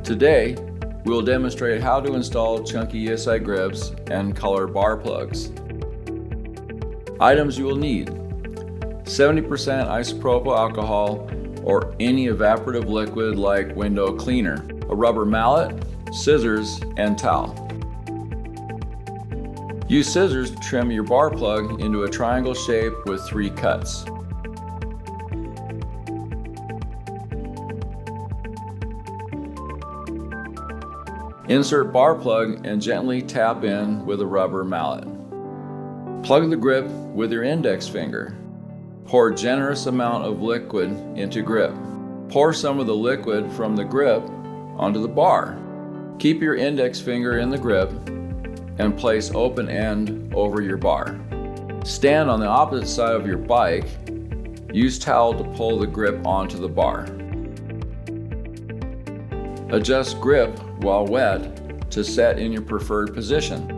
Today, we will demonstrate how to install chunky ESI grips and color bar plugs. Items you will need: 70% isopropyl alcohol or any evaporative liquid like window cleaner, a rubber mallet, scissors, and towel. Use scissors to trim your bar plug into a triangle shape with 3 cuts. Insert bar plug and gently tap in with a rubber mallet. Plug the grip with your index finger. Pour a generous amount of liquid into grip. Pour some of the liquid from the grip onto the bar. Keep your index finger in the grip and place open end over your bar. Stand on the opposite side of your bike. Use towel to pull the grip onto the bar. Adjust grip while wet to set in your preferred position.